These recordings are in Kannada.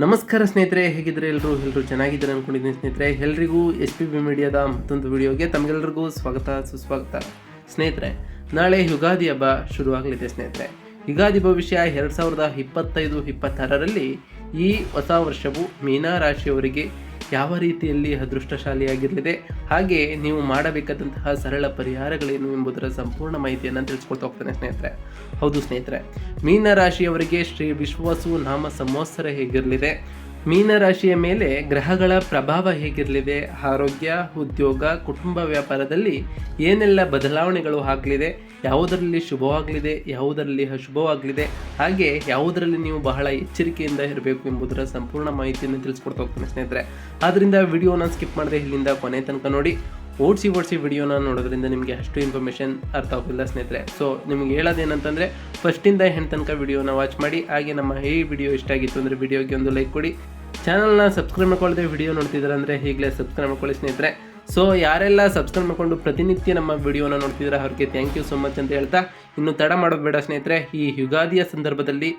ನಮಸ್ಕಾರ ಸ್ನೇಹಿತರೆ, ಹೇಗಿದ್ರೆ ಎಲ್ಲರೂ ಚೆನ್ನಾಗಿದ್ದಾರೆ ಅನ್ಕೊಂಡಿದ್ದೀನಿ ಸ್ನೇಹಿತರೆ. ಎಲ್ರಿಗೂ SPB ಮೀಡಿಯಾದ ಮತ್ತೊಂದು ವಿಡಿಯೋಗೆ ತಮಗೆಲ್ಲರಿಗೂ ಸ್ವಾಗತ ಸುಸ್ವಾಗತ. ಸ್ನೇಹಿತರೆ, ನಾಳೆ ಯುಗಾದಿ ಹಬ್ಬ ಶುರುವಾಗಲಿದೆ ಸ್ನೇಹಿತರೆ. ಯುಗಾದಿ ಭವಿಷ್ಯ 2025-26ರಲ್ಲಿ ಈ ಹೊಸ ವರ್ಷವು ಮೀನ ರಾಶಿಯವರಿಗೆ ಯಾವ ರೀತಿಯಲ್ಲಿ ಅದೃಷ್ಟಶಾಲಿಯಾಗಿರಲಿದೆ, ಹಾಗೆ ನೀವು ಮಾಡಬೇಕಾದಂತಹ ಸರಳ ಪರಿಹಾರಗಳೇನು ಎಂಬುದರ ಸಂಪೂರ್ಣ ಮಾಹಿತಿಯನ್ನು ತಿಳಿಸ್ಕೊಳ್ತಾ ಹೋಗ್ತಾನೆ ಸ್ನೇಹಿತರೆ. ಹೌದು ಸ್ನೇಹಿತರೆ, ಮೀನ ರಾಶಿಯವರಿಗೆ ಶ್ರೀ ವಿಶ್ವಾವಸು ನಾಮ ಸಂವತ್ಸರ ಹೇಗಿರಲಿದೆ, ಮೀನ ರಾಶಿಯ ಮೇಲೆ ಗ್ರಹಗಳ ಪ್ರಭಾವ ಹೇಗಿರಲಿದೆ, ಆರೋಗ್ಯ, ಉದ್ಯೋಗ, ಕುಟುಂಬ, ವ್ಯಾಪಾರದಲ್ಲಿ ಏನೆಲ್ಲ ಬದಲಾವಣೆಗಳು ಆಗಲಿದೆ, ಯಾವುದರಲ್ಲಿ ಶುಭವಾಗಲಿದೆ, ಯಾವುದರಲ್ಲಿ ಅಶುಭವಾಗಲಿದೆ, ಹಾಗೆ ಯಾವುದರಲ್ಲಿ ನೀವು ಬಹಳ ಎಚ್ಚರಿಕೆಯಿಂದ ಇರಬೇಕು ಎಂಬುದರ ಸಂಪೂರ್ಣ ಮಾಹಿತಿಯನ್ನು ತಿಳಿಸ್ಕೊಡ್ತಾ ಹೋಗ್ತೀನಿ ಸ್ನೇಹಿತರೆ. ಆದ್ದರಿಂದ ವಿಡಿಯೋನ ಸ್ಕಿಪ್ ಮಾಡದೆ ಇಲ್ಲಿಂದ ಕೊನೆ ತನಕ ನೋಡಿ. ಓಡಿಸಿ ವಿಡಿಯೋನ ನೋಡೋದ್ರಿಂದ ನಿಮಗೆ ಅಷ್ಟು ಇನ್ಫಾರ್ಮೇಷನ್ ಅರ್ಥ ಆಗೋದಿಲ್ಲ ಸ್ನೇಹಿತರೆ. ಸೊ ನಿಮಗೆ ಹೇಳೋದೇನಂತಂದರೆ, ಫಸ್ಟಿಂದ ಹೆಣ್ಣು ತನಕ ವಿಡಿಯೋನ ವಾಚ್ ಮಾಡಿ. ಹಾಗೆ ನಮ್ಮ ಈ ವಿಡಿಯೋ ಇಷ್ಟ ಆಗಿತ್ತು ಅಂದರೆ ವಿಡಿಯೋಗೆ ಒಂದು ಲೈಕ್ ಕೊಡಿ. ಚಾನಲ್ನ ಸಬ್ಸ್ಕ್ರೈಬ್ ಮಾಡ್ಕೊಳ್ಳದೆ ವಿಡಿಯೋ ನೋಡ್ತಿದ್ದಾರೆ ಅಂದರೆ ಈಗಲೇ ಸಬ್ಸ್ಕ್ರೈಬ್ ಮಾಡ್ಕೊಳ್ಳಿ ಸ್ನೇಹಿತರೆ. ಸೊ ಯಾರೆಲ್ಲ ಸಬ್ಸ್ಕ್ರೈಬ್ ಮಾಡ್ಕೊಂಡು ಪ್ರತಿನಿತ್ಯ ನಮ್ಮ ವಿಡಿಯೋನ ನೋಡ್ತಿದ್ದಾರೆ ಅವ್ರಿಗೆ ಥ್ಯಾಂಕ್ ಯು ಸೊ ಮಚ್ ಅಂತ ಹೇಳ್ತಾ, ಇನ್ನು ತಡ ಮಾಡೋದು ಬೇಡ ಸ್ನೇಹಿತರೆ. ಈ ಯುಗಾದಿಯ ಸಂದರ್ಭದಲ್ಲಿ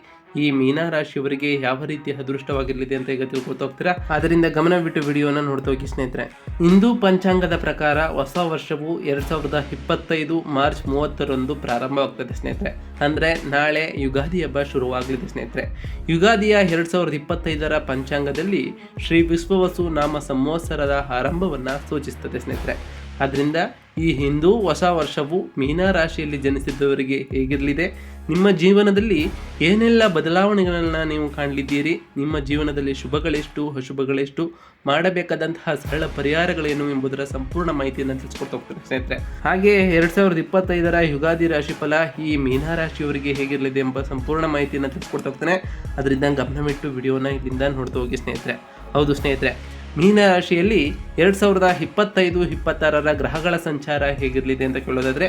ಈ ಮೀನ ರಾಶಿಯವರಿಗೆ ಯಾವ ರೀತಿ ಅದೃಷ್ಟವಾಗಿರಲಿದೆ ಅಂತ ಈಗ ತಿಳ್ಕೊತಾ ಹೋಗ್ತೀರಾ. ಆದ್ದರಿಂದ ಗಮನವಿಟ್ಟು ವಿಡಿಯೋನ ನೋಡ್ತಾ ಹೋಗಿ ಸ್ನೇಹಿತರೆ. ಹಿಂದೂ ಪಂಚಾಂಗದ ಪ್ರಕಾರ ಹೊಸ ವರ್ಷವು 2025 ಮಾರ್ಚ್ 30ರಂದು ಪ್ರಾರಂಭವಾಗ್ತದೆ ಸ್ನೇಹಿತರೆ. ಅಂದರೆ ನಾಳೆ ಯುಗಾದಿ ಹಬ್ಬ ಶುರುವಾಗಲಿದೆ ಸ್ನೇಹಿತರೆ. ಯುಗಾದಿಯ 2025ರ ಪಂಚಾಂಗದಲ್ಲಿ ಶ್ರೀ ವಿಶ್ವಾವಸು ನಾಮ ಸಂವತ್ಸರದ ಆರಂಭವನ್ನು ಸೂಚಿಸುತ್ತದೆ ಸ್ನೇಹಿತರೆ. ಆದ್ದರಿಂದ ಈ ಹಿಂದೂ ಹೊಸ ವರ್ಷವು ಮೀನ ರಾಶಿಯಲ್ಲಿ ಜನಿಸಿದ್ದವರಿಗೆ ಹೇಗಿರಲಿದೆ, ನಿಮ್ಮ ಜೀವನದಲ್ಲಿ ಏನೆಲ್ಲ ಬದಲಾವಣೆಗಳನ್ನು ನೀವು ಕಾಣಲಿದ್ದೀರಿ, ನಿಮ್ಮ ಜೀವನದಲ್ಲಿ ಶುಭಗಳೆಷ್ಟು ಅಶುಭಗಳೆಷ್ಟು, ಮಾಡಬೇಕಾದಂತಹ ಸರಳ ಪರಿಹಾರಗಳೇನು ಎಂಬುದರ ಸಂಪೂರ್ಣ ಮಾಹಿತಿಯನ್ನು ತಿಳಿಸ್ಕೊಡ್ತಾ ಹೋಗ್ತಾರೆ ಸ್ನೇಹಿತರೆ. ಹಾಗೆ 2025ರ ಯುಗಾದಿ ರಾಶಿಫಲ ಈ ಮೀನ ರಾಶಿಯವರಿಗೆ ಹೇಗಿರಲಿದೆ ಎಂಬ ಸಂಪೂರ್ಣ ಮಾಹಿತಿಯನ್ನು ತಿಳಿಸ್ಕೊಡ್ತಾ ಹೋಗ್ತಾನೆ. ಅದರಿಂದ ಗಮನವಿಟ್ಟು ವಿಡಿಯೋನ ಇಲ್ಲಿಂದ ನೋಡ್ತಾ ಹೋಗಿ ಸ್ನೇಹಿತರೆ. ಹೌದು ಸ್ನೇಹಿತರೆ, ಮೀನ ರಾಶಿಯಲ್ಲಿ 2025-26ರ ಗ್ರಹಗಳ ಸಂಚಾರ ಹೇಗಿರಲಿದೆ ಅಂತ ಕೇಳೋದಾದರೆ,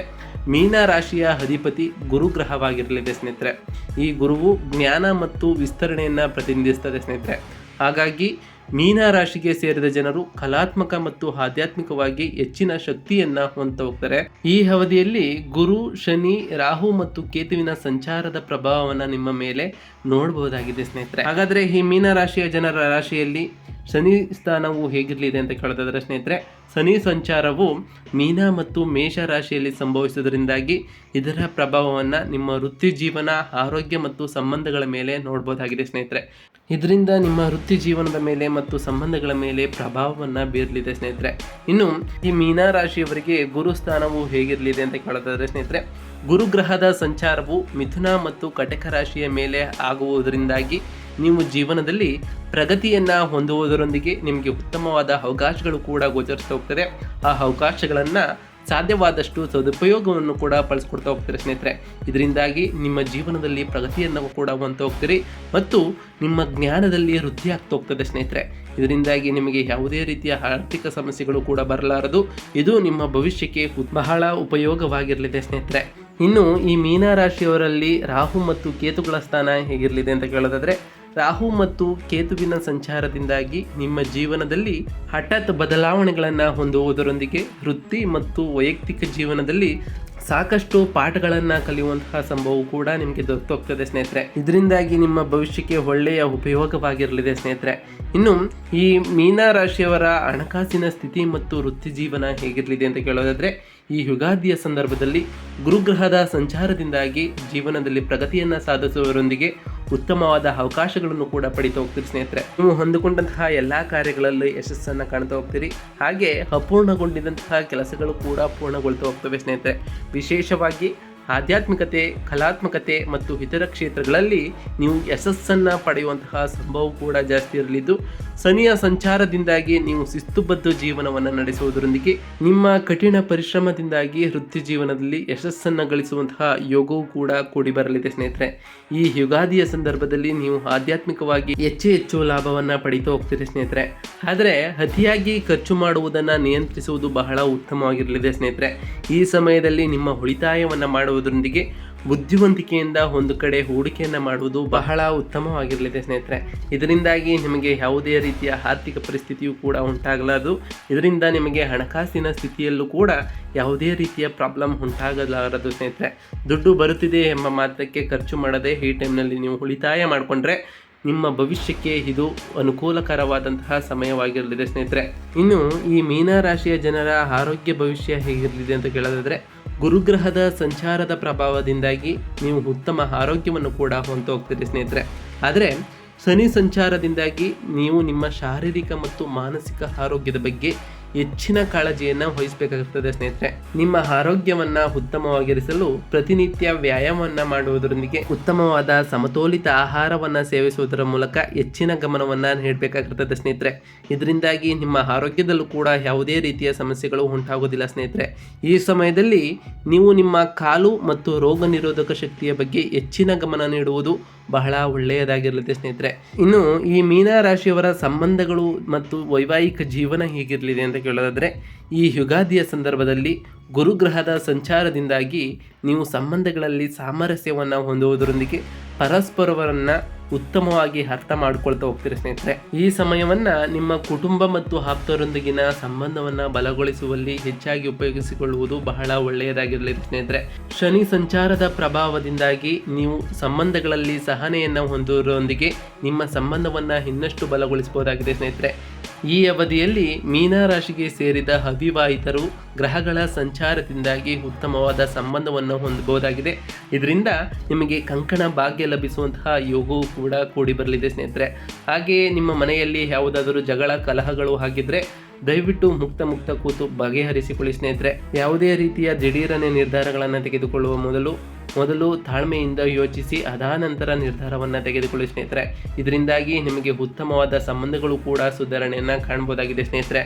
ಮೀನ ರಾಶಿಯ ಅಧಿಪತಿ ಗುರು ಗ್ರಹವಾಗಿರಲಿದೆ ಸ್ನೇಹಿತರೆ. ಈ ಗುರುವು ಜ್ಞಾನ ಮತ್ತು ವಿಸ್ತರಣೆಯನ್ನು ಪ್ರತಿನಿಧಿಸ್ತದೆ ಸ್ನೇಹಿತರೆ. ಹಾಗಾಗಿ ಮೀನ ರಾಶಿಗೆ ಸೇರಿದ ಜನರು ಕಲಾತ್ಮಕ ಮತ್ತು ಆಧ್ಯಾತ್ಮಿಕವಾಗಿ ಹೆಚ್ಚಿನ ಶಕ್ತಿಯನ್ನು ಹೊಂದ್ತಾ ಹೋಗ್ತಾರೆ. ಈ ಅವಧಿಯಲ್ಲಿ ಗುರು, ಶನಿ, ರಾಹು ಮತ್ತು ಕೇತುವಿನ ಸಂಚಾರದ ಪ್ರಭಾವವನ್ನು ನಿಮ್ಮ ಮೇಲೆ ನೋಡಬಹುದಾಗಿದೆ ಸ್ನೇಹಿತರೆ. ಹಾಗಾದರೆ ಈ ಮೀನ ರಾಶಿಯ ಜನರ ರಾಶಿಯಲ್ಲಿ ಶನಿ ಸ್ಥಾನವು ಹೇಗಿರಲಿದೆ ಅಂತ ಕೇಳೋದಾದರೆ ಸ್ನೇಹಿತರೆ, ಶನಿ ಸಂಚಾರವು ಮೀನ ಮತ್ತು ಮೇಷ ರಾಶಿಯಲ್ಲಿ ಸಂಭವಿಸುವುದರಿಂದಾಗಿ ಇದರ ಪ್ರಭಾವವನ್ನು ನಿಮ್ಮ ವೃತ್ತಿ ಜೀವನ, ಆರೋಗ್ಯ ಮತ್ತು ಸಂಬಂಧಗಳ ಮೇಲೆ ನೋಡಬಹುದಾಗಿದೆ ಸ್ನೇಹಿತರೆ. ಇದರಿಂದ ನಿಮ್ಮ ವೃತ್ತಿ ಜೀವನದ ಮೇಲೆ ಮತ್ತು ಸಂಬಂಧಗಳ ಮೇಲೆ ಪ್ರಭಾವವನ್ನು ಬೀರಲಿದೆ ಸ್ನೇಹಿತರೆ. ಇನ್ನು ಈ ಮೀನ ರಾಶಿಯವರಿಗೆ ಗುರು ಸ್ಥಾನವು ಹೇಗಿರಲಿದೆ ಅಂತ ಕೇಳೋದಾದರೆ ಸ್ನೇಹಿತರೆ, ಗುರುಗ್ರಹದ ಸಂಚಾರವು ಮಿಥುನ ಮತ್ತು ಕಟಕ ರಾಶಿಯ ಮೇಲೆ ಆಗುವುದರಿಂದಾಗಿ ನೀವು ಜೀವನದಲ್ಲಿ ಪ್ರಗತಿಯನ್ನು ಹೊಂದುವುದರೊಂದಿಗೆ ನಿಮಗೆ ಉತ್ತಮವಾದ ಅವಕಾಶಗಳು ಕೂಡ ಗೋಚರಿಸ್ತಾ ಹೋಗ್ತದೆ. ಆ ಅವಕಾಶಗಳನ್ನು ಸಾಧ್ಯವಾದಷ್ಟು ಸದುಪಯೋಗವನ್ನು ಕೂಡ ಬಳಸ್ಕೊಡ್ತಾ ಹೋಗ್ತಾರೆ ಸ್ನೇಹಿತರೆ. ಇದರಿಂದಾಗಿ ನಿಮ್ಮ ಜೀವನದಲ್ಲಿ ಪ್ರಗತಿಯನ್ನು ಕೂಡ ಹೊಂದ್ತಾ ಹೋಗ್ತೀರಿ ಮತ್ತು ನಿಮ್ಮ ಜ್ಞಾನದಲ್ಲಿ ವೃದ್ಧಿ ಆಗ್ತಾ ಹೋಗ್ತದೆ ಸ್ನೇಹಿತರೆ. ಇದರಿಂದಾಗಿ ನಿಮಗೆ ಯಾವುದೇ ರೀತಿಯ ಆರ್ಥಿಕ ಸಮಸ್ಯೆಗಳು ಕೂಡ ಬರಲಾರದು. ಇದು ನಿಮ್ಮ ಭವಿಷ್ಯಕ್ಕೆ ಬಹಳ ಉಪಯೋಗವಾಗಿರಲಿದೆ ಸ್ನೇಹಿತರೆ. ಇನ್ನು ಈ ಮೀನ ರಾಶಿಯವರಲ್ಲಿ ರಾಹು ಮತ್ತು ಕೇತುಗಳ ಸ್ಥಾನ ಹೇಗಿರಲಿದೆ ಅಂತ ಕೇಳೋದಾದರೆ, ರಾಹು ಮತ್ತು ಕೇತುವಿನ ಸಂಚಾರದಿಂದಾಗಿ ನಿಮ್ಮ ಜೀವನದಲ್ಲಿ ಹಠಾತ್ ಬದಲಾವಣೆಗಳನ್ನು ಹೊಂದುವುದರೊಂದಿಗೆ ವೃತ್ತಿ ಮತ್ತು ವೈಯಕ್ತಿಕ ಜೀವನದಲ್ಲಿ ಸಾಕಷ್ಟು ಪಾಠಗಳನ್ನು ಕಲಿಯುವಂತಹ ಸಂಭವ ಕೂಡ ನಿಮಗೆ ದೊರೆತೋಗ್ತದೆ ಸ್ನೇಹಿತರೆ. ಇದರಿಂದಾಗಿ ನಿಮ್ಮ ಭವಿಷ್ಯಕ್ಕೆ ಒಳ್ಳೆಯ ಉಪಯೋಗವಾಗಿರಲಿದೆ ಸ್ನೇಹಿತರೆ. ಇನ್ನು ಈ ಮೀನ ರಾಶಿಯವರ ಹಣಕಾಸಿನ ಸ್ಥಿತಿ ಮತ್ತು ವೃತ್ತಿ ಜೀವನ ಹೇಗಿರಲಿದೆ ಅಂತ ಕೇಳೋದಾದರೆ, ಈ ಯುಗಾದಿಯ ಸಂದರ್ಭದಲ್ಲಿ ಗುರುಗ್ರಹದ ಸಂಚಾರದಿಂದಾಗಿ ಜೀವನದಲ್ಲಿ ಪ್ರಗತಿಯನ್ನು ಸಾಧಿಸುವುದರೊಂದಿಗೆ ಉತ್ತಮವಾದ ಅವಕಾಶಗಳನ್ನು ಕೂಡ ಪಡಿತಾ ಹೋಗ್ತೀರಿ ಸ್ನೇಹಿತರೆ. ನೀವು ಹೊಂದಿಕೊಂಡಂತಹ ಎಲ್ಲ ಕಾರ್ಯಗಳಲ್ಲಿ ಯಶಸ್ಸನ್ನು ಕಾಣ್ತಾ ಹೋಗ್ತೀರಿ. ಹಾಗೆ ಅಪೂರ್ಣಗೊಂಡಿದ್ದಂತಹ ಕೆಲಸಗಳು ಕೂಡ ಪೂರ್ಣಗೊಳ್ತಾ ಹೋಗ್ತವೆ ಸ್ನೇಹಿತರೆ. ವಿಶೇಷವಾಗಿ ಆಧ್ಯಾತ್ಮಿಕತೆ, ಕಲಾತ್ಮಕತೆ ಮತ್ತು ಇತರ ಕ್ಷೇತ್ರಗಳಲ್ಲಿ ನೀವು ಯಶಸ್ಸನ್ನು ಪಡೆಯುವಂತಹ ಸಂಭವ ಕೂಡ ಜಾಸ್ತಿ ಇರಲಿದ್ದು, ಶನಿಯ ಸಂಚಾರದಿಂದಾಗಿ ನೀವು ಶಿಸ್ತುಬದ್ಧ ಜೀವನವನ್ನು ನಡೆಸುವುದರೊಂದಿಗೆ ನಿಮ್ಮ ಕಠಿಣ ಪರಿಶ್ರಮದಿಂದಾಗಿ ವೃತ್ತಿ ಜೀವನದಲ್ಲಿ ಯಶಸ್ಸನ್ನು ಗಳಿಸುವಂತಹ ಯೋಗವೂ ಕೂಡ ಕೂಡಿ ಬರಲಿದೆ ಸ್ನೇಹಿತರೆ. ಈ ಯುಗಾದಿಯ ಸಂದರ್ಭದಲ್ಲಿ ನೀವು ಆಧ್ಯಾತ್ಮಿಕವಾಗಿ ಹೆಚ್ಚು ಲಾಭವನ್ನು ಪಡೀತಾ ಹೋಗ್ತೀರಿ ಸ್ನೇಹಿತರೆ. ಆದರೆ ಅತಿಯಾಗಿ ಖರ್ಚು ಮಾಡುವುದನ್ನು ನಿಯಂತ್ರಿಸುವುದು ಬಹಳ ಉತ್ತಮವಾಗಿರಲಿದೆ ಸ್ನೇಹಿತರೆ. ಈ ಸಮಯದಲ್ಲಿ ನಿಮ್ಮ ಉಳಿತಾಯವನ್ನು ಮಾಡುವುದರೊಂದಿಗೆ ಬುದ್ಧಿವಂತಿಕೆಯಿಂದ ಒಂದು ಕಡೆ ಹೂಡಿಕೆಯನ್ನು ಮಾಡುವುದು ಬಹಳ ಉತ್ತಮವಾಗಿರಲಿದೆ ಸ್ನೇಹಿತರೆ. ಇದರಿಂದಾಗಿ ನಿಮಗೆ ಯಾವುದೇ ರೀತಿಯ ಆರ್ಥಿಕ ಪರಿಸ್ಥಿತಿಯೂ ಕೂಡ ಉಂಟಾಗಲಾರದು. ಇದರಿಂದ ನಿಮಗೆ ಹಣಕಾಸಿನ ಸ್ಥಿತಿಯಲ್ಲೂ ಕೂಡ ಯಾವುದೇ ರೀತಿಯ ಪ್ರಾಬ್ಲಮ್ ಉಂಟಾಗಲಾರದು ಸ್ನೇಹಿತರೆ. ದುಡ್ಡು ಬರುತ್ತಿದೆ ಎಂಬ ಮಾತ್ರಕ್ಕೆ ಖರ್ಚು ಮಾಡದೆ ಈ ಟೈಮ್ನಲ್ಲಿ ನೀವು ಉಳಿತಾಯ ಮಾಡಿಕೊಂಡ್ರೆ ನಿಮ್ಮ ಭವಿಷ್ಯಕ್ಕೆ ಇದು ಅನುಕೂಲಕರವಾದಂತಹ ಸಮಯವಾಗಿರಲಿದೆ ಸ್ನೇಹಿತರೆ. ಇನ್ನು ಈ ಮೀನರಾಶಿಯ ಜನರ ಆರೋಗ್ಯ ಭವಿಷ್ಯ ಹೇಗಿರಲಿದೆ ಅಂತ ಕೇಳೋದಾದರೆ, ಗುರುಗ್ರಹದ ಸಂಚಾರದ ಪ್ರಭಾವದಿಂದಾಗಿ ನೀವು ಉತ್ತಮ ಆರೋಗ್ಯವನ್ನು ಕೂಡ ಹೊಂದು ಹೋಗ್ತೀರಿ ಸ್ನೇಹಿತರೆ. ಆದರೆ ಶನಿ ಸಂಚಾರದಿಂದಾಗಿ ನೀವು ನಿಮ್ಮ ಶಾರೀರಿಕ ಮತ್ತು ಮಾನಸಿಕ ಆರೋಗ್ಯದ ಬಗ್ಗೆ ಹೆಚ್ಚಿನ ಕಾಳಜಿಯನ್ನು ವಹಿಸಬೇಕಾಗುತ್ತದೆ ಸ್ನೇಹಿತರೆ. ನಿಮ್ಮ ಆರೋಗ್ಯವನ್ನು ಉತ್ತಮವಾಗಿರಿಸಲು ಪ್ರತಿನಿತ್ಯ ವ್ಯಾಯಾಮವನ್ನು ಮಾಡುವುದರೊಂದಿಗೆ ಉತ್ತಮವಾದ ಸಮತೋಲಿತ ಆಹಾರವನ್ನು ಸೇವಿಸುವುದರ ಮೂಲಕ ಹೆಚ್ಚಿನ ಗಮನವನ್ನು ನೀಡಬೇಕಾಗುತ್ತದೆ ಸ್ನೇಹಿತರೆ. ಇದರಿಂದಾಗಿ ನಿಮ್ಮ ಆರೋಗ್ಯದಲ್ಲೂ ಕೂಡ ಯಾವುದೇ ರೀತಿಯ ಸಮಸ್ಯೆಗಳು ಉಂಟಾಗುವುದಿಲ್ಲ ಸ್ನೇಹಿತರೆ. ಈ ಸಮಯದಲ್ಲಿ ನೀವು ನಿಮ್ಮ ಕಾಲು ಮತ್ತು ರೋಗ ನಿರೋಧಕ ಶಕ್ತಿಯ ಬಗ್ಗೆ ಹೆಚ್ಚಿನ ಗಮನ ನೀಡುವುದು ಬಹಳ ಒಳ್ಳೆಯದಾಗಿರಲಿದೆ ಸ್ನೇಹಿತರೆ. ಇನ್ನು ಈ ಮೀನರಾಶಿಯವರ ಸಂಬಂಧಗಳು ಮತ್ತು ವೈವಾಹಿಕ ಜೀವನ ಹೇಗಿರಲಿದೆ ಅಂತ ಕೇಳೋದಾದರೆ, ಈ ಯುಗಾದಿಯ ಸಂದರ್ಭದಲ್ಲಿ ಗುರುಗ್ರಹದ ಸಂಚಾರದಿಂದಾಗಿ ನೀವು ಸಂಬಂಧಗಳಲ್ಲಿ ಸಾಮರಸ್ಯವನ್ನು ಹೊಂದುವುದರೊಂದಿಗೆ ಪರಸ್ಪರವರನ್ನು ಉತ್ತಮವಾಗಿ ಅರ್ಥ ಮಾಡ್ಕೊಳ್ತಾ ಹೋಗ್ತೀರಿ ಸ್ನೇಹಿತರೆ. ಈ ಸಮಯವನ್ನು ನಿಮ್ಮ ಕುಟುಂಬ ಮತ್ತು ಆಪ್ತರೊಂದಿಗಿನ ಸಂಬಂಧವನ್ನು ಬಲಗೊಳಿಸುವಲ್ಲಿ ಹೆಚ್ಚಾಗಿ ಉಪಯೋಗಿಸಿಕೊಳ್ಳುವುದು ಬಹಳ ಒಳ್ಳೆಯದಾಗಿರಲಿದೆ ಸ್ನೇಹಿತರೆ. ಶನಿ ಸಂಚಾರದ ಪ್ರಭಾವದಿಂದಾಗಿ ನೀವು ಸಂಬಂಧಗಳಲ್ಲಿ ಸಹನೆಯನ್ನು ಹೊಂದುವುದರೊಂದಿಗೆ ನಿಮ್ಮ ಸಂಬಂಧವನ್ನು ಇನ್ನಷ್ಟು ಬಲಗೊಳಿಸಬಹುದಾಗಿದೆ ಸ್ನೇಹಿತರೆ. ಈ ಅವಧಿಯಲ್ಲಿ ಮೀನರಾಶಿಗೆ ಸೇರಿದ ಅವಿವಾಹಿತರು ಗ್ರಹಗಳ ಸಂಚಾರದಿಂದಾಗಿ ಉತ್ತಮವಾದ ಸಂಬಂಧವನ್ನು ಹೊಂದಬಹುದಾಗಿದೆ. ಇದರಿಂದ ನಿಮಗೆ ಕಂಕಣ ಭಾಗ್ಯ ಲಭಿಸುವಂತಹ ಯೋಗವು ಕೂಡ ಕೂಡಿ ಬರಲಿದೆ ಸ್ನೇಹಿತರೆ. ಹಾಗೆಯೇ ನಿಮ್ಮ ಮನೆಯಲ್ಲಿ ಯಾವುದಾದರೂ ಜಗಳ ಕಲಹಗಳು ಆಗಿದ್ದರೆ ದಯವಿಟ್ಟು ಮುಕ್ತ ಕೂತು ಬಗೆಹರಿಸಿಕೊಳ್ಳಿ ಸ್ನೇಹಿತರೆ. ಯಾವುದೇ ರೀತಿಯ ದಿಢೀರನೆ ನಿರ್ಧಾರಗಳನ್ನು ತೆಗೆದುಕೊಳ್ಳುವ ಮೊದಲು ತಾಳ್ಮೆಯಿಂದ ಯೋಚಿಸಿ ಅದಾನಂತರ ನಿರ್ಧಾರವನ್ನು ತೆಗೆದುಕೊಳ್ಳಿ ಸ್ನೇಹಿತರೆ. ಇದರಿಂದಾಗಿ ನಿಮಗೆ ಉತ್ತಮವಾದ ಸಂಬಂಧಗಳು ಕೂಡ ಸುಧಾರಣೆಯನ್ನು ಕಾಣಬಹುದಾಗಿದೆ ಸ್ನೇಹಿತರೆ.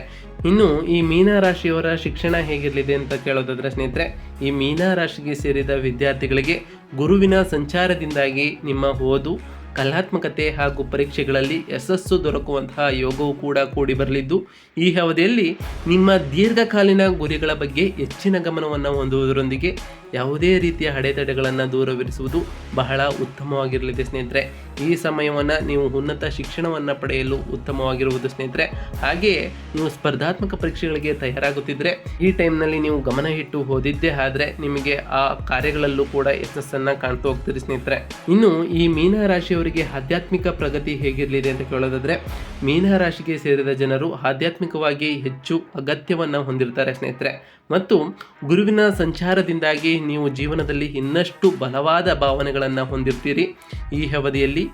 ಇನ್ನು ಈ ಮೀನರಾಶಿಯವರ ಶಿಕ್ಷಣ ಹೇಗಿರಲಿದೆ ಅಂತ ಕೇಳೋದಾದ್ರೆ ಸ್ನೇಹಿತರೆ, ಈ ಮೀನರಾಶಿಗೆ ಸೇರಿದ ವಿದ್ಯಾರ್ಥಿಗಳಿಗೆ ಗುರುವಿನ ಸಂಚಾರದಿಂದಾಗಿ ನಿಮ್ಮ ಓದು, ಕಲಾತ್ಮಕತೆ ಹಾಗೂ ಪರೀಕ್ಷೆಗಳಲ್ಲಿ ಯಶಸ್ಸು ದೊರಕುವಂತಹ ಯೋಗವು ಕೂಡ ಕೂಡಿ ಬರಲಿದ್ದು, ಈ ಅವಧಿಯಲ್ಲಿ ನಿಮ್ಮ ದೀರ್ಘಕಾಲೀನ ಗುರಿಗಳ ಬಗ್ಗೆ ಹೆಚ್ಚಿನ ಗಮನವನ್ನು ಹೊಂದುವುದರೊಂದಿಗೆ ಯಾವುದೇ ರೀತಿಯ ಅಡೆತಡೆಗಳನ್ನು ದೂರವಿರಿಸುವುದು ಬಹಳ ಉತ್ತಮವಾಗಿರಲಿದೆ ಸ್ನೇಹಿತರೆ. ಈ ಸಮಯವನ್ನು ನೀವು ಉನ್ನತ ಶಿಕ್ಷಣವನ್ನು ಪಡೆಯಲು ಉತ್ತಮವಾಗಿರುವುದು ಸ್ನೇಹಿತರೆ. ಹಾಗೆಯೇ ನೀವು ಸ್ಪರ್ಧಾತ್ಮಕ ಪರೀಕ್ಷೆಗಳಿಗೆ ತಯಾರಾಗುತ್ತಿದ್ದರೆ ಈ ಟೈಮ್ನಲ್ಲಿ ನೀವು ಗಮನ ಇಟ್ಟು ಓದಿದ್ದೇ ಆದರೆ ನಿಮಗೆ ಆ ಕಾರ್ಯಗಳಲ್ಲೂ ಕೂಡ ಯಶಸ್ಸನ್ನು ಕಾಣ್ತಾ ಹೋಗ್ತೀರಿ ಸ್ನೇಹಿತರೆ. ಇನ್ನು ಈ ಮೀನರಾಶಿಯವರಿಗೆ ಆಧ್ಯಾತ್ಮಿಕ ಪ್ರಗತಿ ಹೇಗಿರಲಿದೆ ಅಂತ ಕೇಳೋದಾದರೆ, ಮೀನರಾಶಿಗೆ ಸೇರಿದ ಜನರು ಆಧ್ಯಾತ್ಮಿಕವಾಗಿ ಹೆಚ್ಚು ಅಗತ್ಯವನ್ನು ಹೊಂದಿರ್ತಾರೆ ಸ್ನೇಹಿತರೆ. ಮತ್ತು ಗುರುವಿನ ಸಂಚಾರದಿಂದಾಗಿ ನೀವು ಜೀವನದಲ್ಲಿ ಇನ್ನಷ್ಟು ಬಲವಾದ ಭಾವನೆಗಳನ್ನು ಹೊಂದಿರ್ತೀರಿ. ಈ ಅವಧಿಯಲ್ಲಿ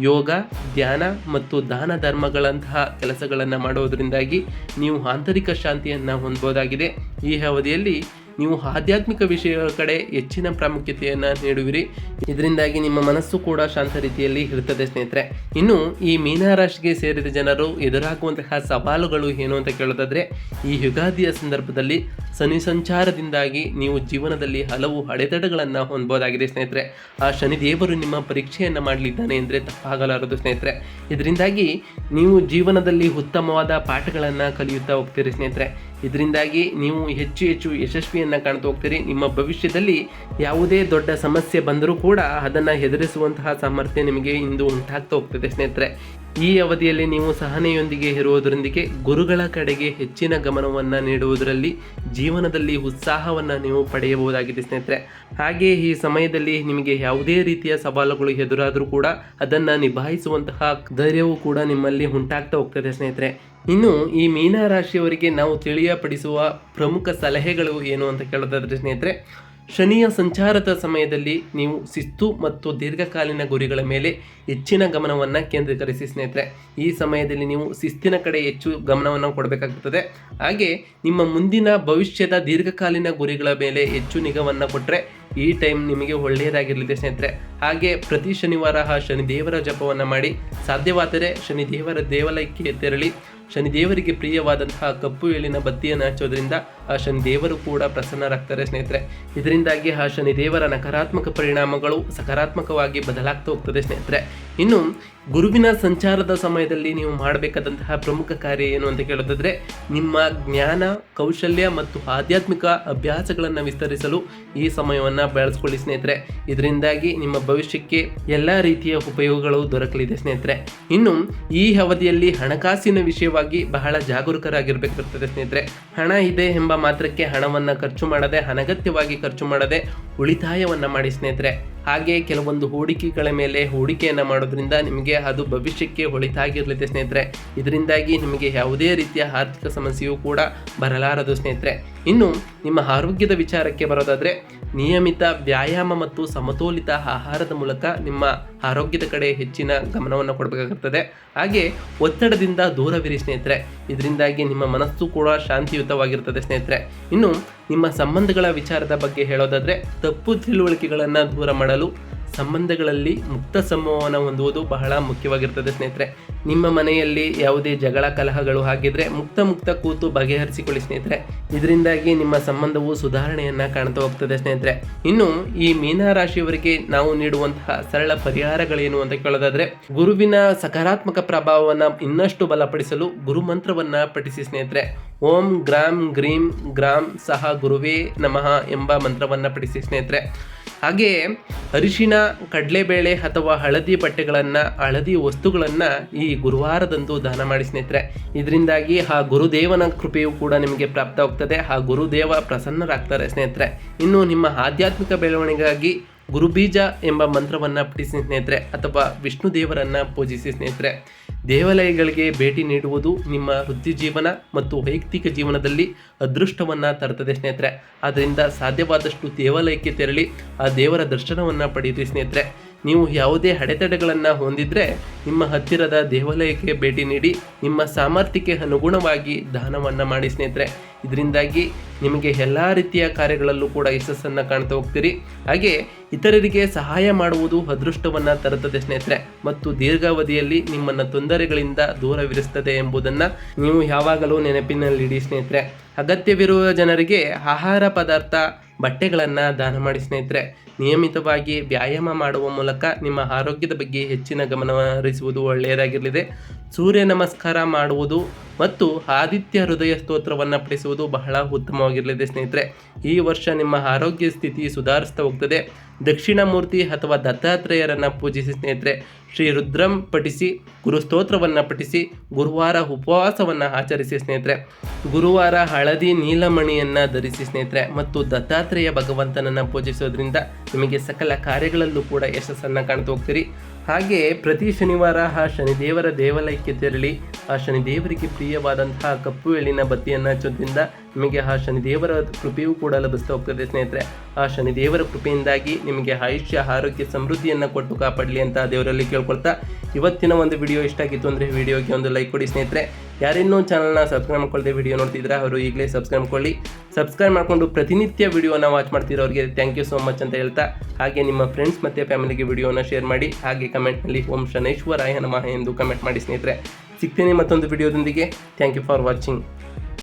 ಯೋಗ, ಧ್ಯಾನ ಮತ್ತು ದಾನ ಧರ್ಮಗಳಂತಹ ಕೆಲಸಗಳನ್ನು ಮಾಡೋದರಿಂದಾಗಿ ನೀವು ಆಂತರಿಕ ಶಾಂತಿಯನ್ನು ಹೊಂದಬಹುದಾಗಿದೆ. ಈ ಅವಧಿಯಲ್ಲಿ ನೀವು ಆಧ್ಯಾತ್ಮಿಕ ವಿಷಯಗಳ ಕಡೆ ಹೆಚ್ಚಿನ ಪ್ರಾಮುಖ್ಯತೆಯನ್ನು ನೀಡುವಿರಿ. ಇದರಿಂದಾಗಿ ನಿಮ್ಮ ಮನಸ್ಸು ಕೂಡ ಶಾಂತ ರೀತಿಯಲ್ಲಿ ಇರುತ್ತದೆ ಸ್ನೇಹಿತರೆ. ಇನ್ನು ಈ ಮೀನರಾಶಿಗೆ ಸೇರಿದ ಜನರು ಎದುರಾಗುವಂತಹ ಸವಾಲುಗಳು ಏನು ಅಂತ ಕೇಳೋದಾದರೆ, ಈ ಯುಗಾದಿಯ ಸಂದರ್ಭದಲ್ಲಿ ಶನಿ ಸಂಚಾರದಿಂದಾಗಿ ನೀವು ಜೀವನದಲ್ಲಿ ಹಲವು ಅಡೆತಡೆಗಳನ್ನು ಹೊಂದಬಹುದಾಗಿದೆ ಸ್ನೇಹಿತರೆ. ಆ ಶನಿದೇವರು ನಿಮ್ಮ ಪರೀಕ್ಷೆಯನ್ನು ಮಾಡಲಿದ್ದಾನೆ ಅಂದರೆ ತಪ್ಪಾಗಲಾರದು ಸ್ನೇಹಿತರೆ. ಇದರಿಂದಾಗಿ ನೀವು ಜೀವನದಲ್ಲಿ ಉತ್ತಮವಾದ ಪಾಠಗಳನ್ನು ಕಲಿಯುತ್ತಾ ಹೋಗ್ತೀರಿ ಸ್ನೇಹಿತರೆ. ಇದರಿಂದಾಗಿ ನೀವು ಹೆಚ್ಚು ಯಶಸ್ವಿಯನ್ನು ಕಾಣ್ತಾ ಹೋಗ್ತೀರಿ. ನಿಮ್ಮ ಭವಿಷ್ಯದಲ್ಲಿ ಯಾವುದೇ ದೊಡ್ಡ ಸಮಸ್ಯೆ ಬಂದರೂ ಕೂಡ ಅದನ್ನು ಎದುರಿಸುವಂತಹ ಸಾಮರ್ಥ್ಯ ನಿಮಗೆ ಇಂದು ಉಂಟಾಗ್ತಾ ಹೋಗ್ತದೆ ಸ್ನೇಹಿತರೆ. ಈ ಅವಧಿಯಲ್ಲಿ ನೀವು ಸಹನೆಯೊಂದಿಗೆ ಇರುವುದರೊಂದಿಗೆ ಗುರುಗಳ ಕಡೆಗೆ ಹೆಚ್ಚಿನ ಗಮನವನ್ನು ನೀಡುವುದರಲ್ಲಿ ಜೀವನದಲ್ಲಿ ಉತ್ಸಾಹವನ್ನು ನೀವು ಪಡೆಯಬಹುದಾಗಿದೆ ಸ್ನೇಹಿತರೆ. ಹಾಗೆಯೇ ಈ ಸಮಯದಲ್ಲಿ ನಿಮಗೆ ಯಾವುದೇ ರೀತಿಯ ಸವಾಲುಗಳು ಎದುರಾದರೂ ಕೂಡ ಅದನ್ನು ನಿಭಾಯಿಸುವಂತಹ ಧೈರ್ಯವು ಕೂಡ ನಿಮ್ಮಲ್ಲಿ ಉಂಟಾಗ್ತಾ ಹೋಗ್ತದೆ ಸ್ನೇಹಿತರೆ. ಇನ್ನು ಈ ಮೀನರಾಶಿಯವರಿಗೆ ನಾವು ತಿಳಿಯಪಡಿಸುವ ಪ್ರಮುಖ ಸಲಹೆಗಳು ಏನು ಅಂತ ಕೇಳೋದಾದರೆ ಸ್ನೇಹಿತರೆ, ಶನಿಯ ಸಂಚಾರದ ಸಮಯದಲ್ಲಿ ನೀವು ಶಿಸ್ತು ಮತ್ತು ದೀರ್ಘಕಾಲೀನ ಗುರಿಗಳ ಮೇಲೆ ಹೆಚ್ಚಿನ ಗಮನವನ್ನು ಕೇಂದ್ರೀಕರಿಸಿ ಸ್ನೇಹಿತರೆ. ಈ ಸಮಯದಲ್ಲಿ ನೀವು ಶಿಸ್ತಿನ ಕಡೆ ಹೆಚ್ಚು ಗಮನವನ್ನು ಕೊಡಬೇಕಾಗುತ್ತದೆ. ಹಾಗೆ ನಿಮ್ಮ ಮುಂದಿನ ಭವಿಷ್ಯದ ದೀರ್ಘಕಾಲೀನ ಗುರಿಗಳ ಮೇಲೆ ಹೆಚ್ಚು ನಿಗಾವನ್ನು ಕೊಟ್ಟರೆ ಈ ಟೈಮ್ ನಿಮಗೆ ಒಳ್ಳೆಯದಾಗಿರಲಿದೆ ಸ್ನೇಹಿತರೆ. ಹಾಗೆ ಪ್ರತಿ ಶನಿವಾರ ಶನಿದೇವರ ಜಪವನ್ನು ಮಾಡಿ, ಸಾಧ್ಯವಾದರೆ ಶನಿದೇವರ ದೇವಾಲಯಕ್ಕೆ ತೆರಳಿ ಶನಿದೇವರಿಗೆ ಪ್ರಿಯವಾದಂತಹ ಕಪ್ಪು ಎಳ್ಳಿನ ಬತ್ತಿಯನ್ನು ಹಚ್ಚೋದ್ರಿಂದ ಆ ಶನಿದೇವರು ಕೂಡ ಪ್ರಸನ್ನರಾಗ್ತಾರೆ ಸ್ನೇಹಿತರೆ. ಇದರಿಂದಾಗಿ ಆ ಶನಿದೇವರ ನಕಾರಾತ್ಮಕ ಪರಿಣಾಮಗಳು ಸಕಾರಾತ್ಮಕವಾಗಿ ಬದಲಾಗ್ತಾ ಹೋಗ್ತದೆ ಸ್ನೇಹಿತರೆ. ಇನ್ನು ಗುರುವಿನ ಸಂಚಾರದ ಸಮಯದಲ್ಲಿ ನೀವು ಮಾಡಬೇಕಾದಂತಹ ಪ್ರಮುಖ ಕಾರ್ಯ ಏನು ಅಂತ ಕೇಳೋದಾದರೆ, ನಿಮ್ಮ ಜ್ಞಾನ, ಕೌಶಲ್ಯ ಮತ್ತು ಆಧ್ಯಾತ್ಮಿಕ ಅಭ್ಯಾಸಗಳನ್ನು ವಿಸ್ತರಿಸಲು ಈ ಸಮಯವನ್ನು ಬಳಸ್ಕೊಳ್ಳಿ ಸ್ನೇಹಿತರೆ. ಇದರಿಂದಾಗಿ ನಿಮ್ಮ ಭವಿಷ್ಯಕ್ಕೆ ಎಲ್ಲ ರೀತಿಯ ಉಪಯೋಗಗಳು ದೊರಕಲಿದೆ ಸ್ನೇಹಿತರೆ. ಇನ್ನು ಈ ಅವಧಿಯಲ್ಲಿ ಹಣಕಾಸಿನ ವಿಷಯವಾಗಿ ಬಹಳ ಜಾಗರೂಕರಾಗಿರಬೇಕಾಗುತ್ತದೆ ಸ್ನೇಹಿತರೆ. ಹಣ ಇದೆ ಎಂಬ ಮಾತ್ರಕ್ಕೆ ಹಣವನ್ನು ಖರ್ಚು ಮಾಡದೆ, ಅನಗತ್ಯವಾಗಿ ಖರ್ಚು ಮಾಡದೆ ಉಳಿತಾಯವನ್ನು ಮಾಡಿ ಸ್ನೇಹಿತರೆ. ಹಾಗೆ ಕೆಲವೊಂದು ಹೂಡಿಕೆಗಳ ಮೇಲೆ ಹೂಡಿಕೆಯನ್ನು ಮಾಡೋದ್ರಿಂದ ನಿಮಗೆ ಅದು ಭವಿಷ್ಯಕ್ಕೆ ಒಳಿತಾಗಿರಲಿದೆ ಸ್ನೇಹಿತರೆ. ಇದರಿಂದಾಗಿ ನಿಮಗೆ ಯಾವುದೇ ರೀತಿಯ ಆರ್ಥಿಕ ಸಮಸ್ಯೆಯೂ ಕೂಡ ಬರಲಾರದು ಸ್ನೇಹಿತರೆ. ಇನ್ನು ನಿಮ್ಮ ಆರೋಗ್ಯದ ವಿಚಾರಕ್ಕೆ ಬರೋದಾದರೆ, ನಿಯಮಿತ ವ್ಯಾಯಾಮ ಮತ್ತು ಸಮತೋಲಿತ ಆಹಾರದ ಮೂಲಕ ನಿಮ್ಮ ಆರೋಗ್ಯದ ಕಡೆ ಹೆಚ್ಚಿನ ಗಮನವನ್ನು ಕೊಡಬೇಕಾಗುತ್ತದೆ. ಹಾಗೆ ಒತ್ತಡದಿಂದ ದೂರವಿರಿ ಸ್ನೇಹಿತರೆ. ಇದರಿಂದಾಗಿ ನಿಮ್ಮ ಮನಸ್ಸು ಕೂಡ ಶಾಂತಿಯುತವಾಗಿರ್ತದೆ ಸ್ನೇಹಿತರೆ. ಇನ್ನು ನಿಮ್ಮ ಸಂಬಂಧಗಳ ವಿಚಾರದ ಬಗ್ಗೆ ಹೇಳೋದಾದರೆ, ತಪ್ಪು ತಿಳುವಳಿಕೆಗಳನ್ನು ದೂರ ಮಾಡಲು ಸಂಬಂಧಗಳಲ್ಲಿ ಮುಕ್ತ ಸಂವಹನ ಹೊಂದುವುದು ಬಹಳ ಮುಖ್ಯವಾಗಿರ್ತದೆ ಸ್ನೇಹಿತರೆ. ನಿಮ್ಮ ಮನೆಯಲ್ಲಿ ಯಾವುದೇ ಜಗಳ ಕಲಹಗಳು ಆಗಿದ್ರೆ ಮುಕ್ತ ಕೂತು ಬಗೆಹರಿಸಿಕೊಳ್ಳಿ ಸ್ನೇಹಿತರೆ. ಇದರಿಂದಾಗಿ ನಿಮ್ಮ ಸಂಬಂಧವು ಸುಧಾರಣೆಯನ್ನು ಕಾಣ್ತಾ ಹೋಗ್ತದೆ ಸ್ನೇಹಿತರೆ. ಇನ್ನು ಈ ಮೀನರಾಶಿಯವರಿಗೆ ನಾವು ನೀಡುವಂತಹ ಸರಳ ಪರಿಹಾರಗಳೇನು ಅಂತ ಕೇಳೋದಾದ್ರೆ, ಗುರುವಿನ ಸಕಾರಾತ್ಮಕ ಪ್ರಭಾವವನ್ನು ಇನ್ನಷ್ಟು ಬಲಪಡಿಸಲು ಗುರು ಮಂತ್ರವನ್ನು ಪಠಿಸಿ ಸ್ನೇಹಿತರೆ. ಓಂ ಗ್ರಾಂ ಗ್ರೀಂ ಗ್ರಾಂ ಸಹ ಗುರುವೇ ನಮಃ ಎಂಬ ಮಂತ್ರವನ್ನು ಪಠಿಸಿ ಸ್ನೇಹಿತರೆ. ಹಾಗೆಯೇ ಅರಿಶಿಣ, ಕಡಲೆಬೇಳೆ ಅಥವಾ ಹಳದಿ ಬಟ್ಟೆಗಳನ್ನು, ಹಳದಿ ವಸ್ತುಗಳನ್ನು ಈ ಗುರುವಾರದಂದು ದಾನ ಮಾಡಿ ಸ್ನೇಹಿತರೆ. ಇದರಿಂದಾಗಿ ಆ ಗುರುದೇವನ ಕೃಪೆಯು ಕೂಡ ನಿಮಗೆ ಪ್ರಾಪ್ತವಾಗ್ತದೆ. ಆ ಗುರುದೇವ ಪ್ರಸನ್ನರಾಗ್ತಾರೆ ಸ್ನೇಹಿತರೆ. ಇನ್ನು ನಿಮ್ಮ ಆಧ್ಯಾತ್ಮಿಕ ಬೆಳವಣಿಗೆಗಾಗಿ ಗುರುಬೀಜ ಎಂಬ ಮಂತ್ರವನ್ನು ಪಠಿಸಿ ಸ್ನೇಹಿತರೆ, ಅಥವಾ ವಿಷ್ಣು ದೇವರನ್ನು ಪೂಜಿಸಿ ಸ್ನೇಹಿತರೆ. ದೇವಾಲಯಗಳಿಗೆ ಭೇಟಿ ನೀಡುವುದು ನಿಮ್ಮ ವೃತ್ತಿ ಜೀವನ ಮತ್ತು ವೈಯಕ್ತಿಕ ಜೀವನದಲ್ಲಿ ಅದೃಷ್ಟವನ್ನು ತರುತ್ತದೆ ಸ್ನೇಹಿತರೆ. ಆದ್ದರಿಂದ ಸಾಧ್ಯವಾದಷ್ಟು ದೇವಾಲಯಕ್ಕೆ ತೆರಳಿ ಆ ದೇವರ ದರ್ಶನವನ್ನು ಪಡೆಯಿರಿ ಸ್ನೇಹಿತರೆ. ನೀವು ಯಾವುದೇ ಅಡೆತಡೆಗಳನ್ನು ಹೊಂದಿದ್ರೆ ನಿಮ್ಮ ಹತ್ತಿರದ ದೇವಾಲಯಕ್ಕೆ ಭೇಟಿ ನೀಡಿ ನಿಮ್ಮ ಸಾಮರ್ಥ್ಯಕ್ಕೆ ಅನುಗುಣವಾಗಿ ದಾನವನ್ನು ಮಾಡಿ ಸ್ನೇಹಿತರೆ. ಇದರಿಂದಾಗಿ ನಿಮಗೆ ಎಲ್ಲ ರೀತಿಯ ಕಾರ್ಯಗಳಲ್ಲೂ ಕೂಡ ಯಶಸ್ಸನ್ನು ಕಾಣ್ತಾ ಹೋಗ್ತೀರಿ. ಹಾಗೆ ಇತರರಿಗೆ ಸಹಾಯ ಮಾಡುವುದು ಅದೃಷ್ಟವನ್ನು ತರುತ್ತದೆ ಸ್ನೇಹಿತರೆ, ಮತ್ತು ದೀರ್ಘಾವಧಿಯಲ್ಲಿ ನಿಮ್ಮನ್ನು ತೊಂದರೆಗಳಿಂದ ದೂರವಿರಿಸುತ್ತದೆ ಎಂಬುದನ್ನು ನೀವು ಯಾವಾಗಲೂ ನೆನಪಿನಲ್ಲಿಡಿ ಸ್ನೇಹಿತರೆ. ಅಗತ್ಯವಿರುವ ಜನರಿಗೆ ಆಹಾರ ಪದಾರ್ಥ, ಬಟ್ಟೆಗಳನ್ನು ದಾನ ಮಾಡಿ ಸ್ನೇಹಿತರೆ. ನಿಯಮಿತವಾಗಿ ವ್ಯಾಯಾಮ ಮಾಡುವ ಮೂಲಕ ನಿಮ್ಮ ಆರೋಗ್ಯದ ಬಗ್ಗೆ ಹೆಚ್ಚಿನ ಗಮನ ಹರಿಸುವುದು ಒಳ್ಳೆಯದಾಗಿರಲಿದೆ. ಸೂರ್ಯ ನಮಸ್ಕಾರ ಮಾಡುವುದು ಮತ್ತು ಆದಿತ್ಯ ಹೃದಯ ಸ್ತೋತ್ರವನ್ನು ಪಠಿಸುವುದು ಬಹಳ ಉತ್ತಮವಾಗಿರಲಿದೆ ಸ್ನೇಹಿತರೆ. ಈ ವರ್ಷ ನಿಮ್ಮ ಆರೋಗ್ಯ ಸ್ಥಿತಿ ಸುಧಾರಿಸ್ತಾ ಹೋಗ್ತದೆ. ದಕ್ಷಿಣಾಮೂರ್ತಿ ಅಥವಾ ದತ್ತಾತ್ರೇಯರನ್ನು ಪೂಜಿಸಿ ಸ್ನೇಹಿತರೆ. ಶ್ರೀ ರುದ್ರಂ ಪಠಿಸಿ, ಗುರು ಸ್ತೋತ್ರವನ್ನು ಪಠಿಸಿ, ಗುರುವಾರ ಉಪವಾಸವನ್ನು ಆಚರಿಸಿ ಸ್ನೇಹಿತರೆ. ಗುರುವಾರ ಹಳದಿ ನೀಲಮಣಿಯನ್ನು ಧರಿಸಿ ಸ್ನೇಹಿತರೆ, ಮತ್ತು ದತ್ತಾತ್ರೇಯ ಭಗವಂತನನ್ನು ಪೂಜಿಸೋದ್ರಿಂದ ನಿಮಗೆ ಸಕಲ ಕಾರ್ಯಗಳಲ್ಲೂ ಕೂಡ ಯಶಸ್ಸನ್ನು ಕಾಣ್ತಾ ಹೋಗ್ತೀರಿ. ಹಾಗೆ ಪ್ರತಿ ಶನಿವಾರ ಆ ಶನಿದೇವರ ದೇವಾಲಯಕ್ಕೆ ತೆರಳಿ ಆ ಶನಿದೇವರಿಗೆ ಪ್ರಿಯವಾದಂತಹ ಕಪ್ಪು ಎಳ್ಳಿನ ಬತ್ತಿಯನ್ನು ಹಚ್ಚೋದ್ರಿಂದ ನಿಮಗೆ ಆ ಶನಿದೇವರ ಕೃಪೆಯೂ ಕೂಡ ಲಭಿಸ್ತಾ ಹೋಗ್ತದೆ ಸ್ನೇಹಿತರೆ. ಆ ಶನಿದೇವರ ಕೃಪೆಯಿಂದಾಗಿ ನಿಮಗೆ ಆಯುಷ್ಯ, ಆರೋಗ್ಯ, ಸಮೃದ್ಧಿಯನ್ನು ಕೊಟ್ಟು ಕಾಪಾಡಲಿ ಅಂತ ದೇವರಲ್ಲಿ ಕೇಳ್ಕೊಳ್ತಾ, ಇವತ್ತಿನ ಒಂದು ವಿಡಿಯೋ ಇಷ್ಟ ಆಗಿತ್ತು ಅಂದರೆ ವಿಡಿಯೋಗೆ ಒಂದು ಲೈಕ್ ಕೊಡಿ ಸ್ನೇಹಿತರೆ. ಯಾರಿನ್ನೂ ಚಾನಲ್ನ ಸಬ್ಸ್ಕ್ರೈಬ್ ಮಾಡ್ಕೊಳ್ಳದೆ ವಿಡಿಯೋ ನೋಡ್ತಿದ್ರೆ ಅವರು ಈಗಲೇ ಸಬ್ಸ್ಕ್ರೈಬ್ ಮಾಡ್ಕೊಳ್ಳಿ. ಸಬ್ಸ್ಕ್ರೈಬ್ ಮಾಡಿಕೊಂಡು ಪ್ರತಿನಿತ್ಯ ವಿಡಿಯೋನ ವಾಚ್ ಮಾಡ್ತಿರೋರಿಗೆ ಥ್ಯಾಂಕ್ ಯು ಸೋ ಮಚ್ ಅಂತ ಹೇಳ್ತಾ, ಹಾಗೆ ನಿಮ್ಮ ಫ್ರೆಂಡ್ಸ್ ಮತ್ತು ಫ್ಯಾಮಿಲಿಗೆ ವಿಡಿಯೋನ ಶೇರ್ ಮಾಡಿ. ಹಾಗೆ ಕಮೆಂಟ್ನಲ್ಲಿ ಓಂ ಶನೈಶ್ವರಾಯ ನಮಃ ಎಂದು ಕಮೆಂಟ್ ಮಾಡಿ ಸ್ನೇಹಿತರೆ. ಸಿಗ್ತೀನಿ ಮತ್ತೊಂದು ವಿಡಿಯೋದೊಂದಿಗೆ. Thank you for watching.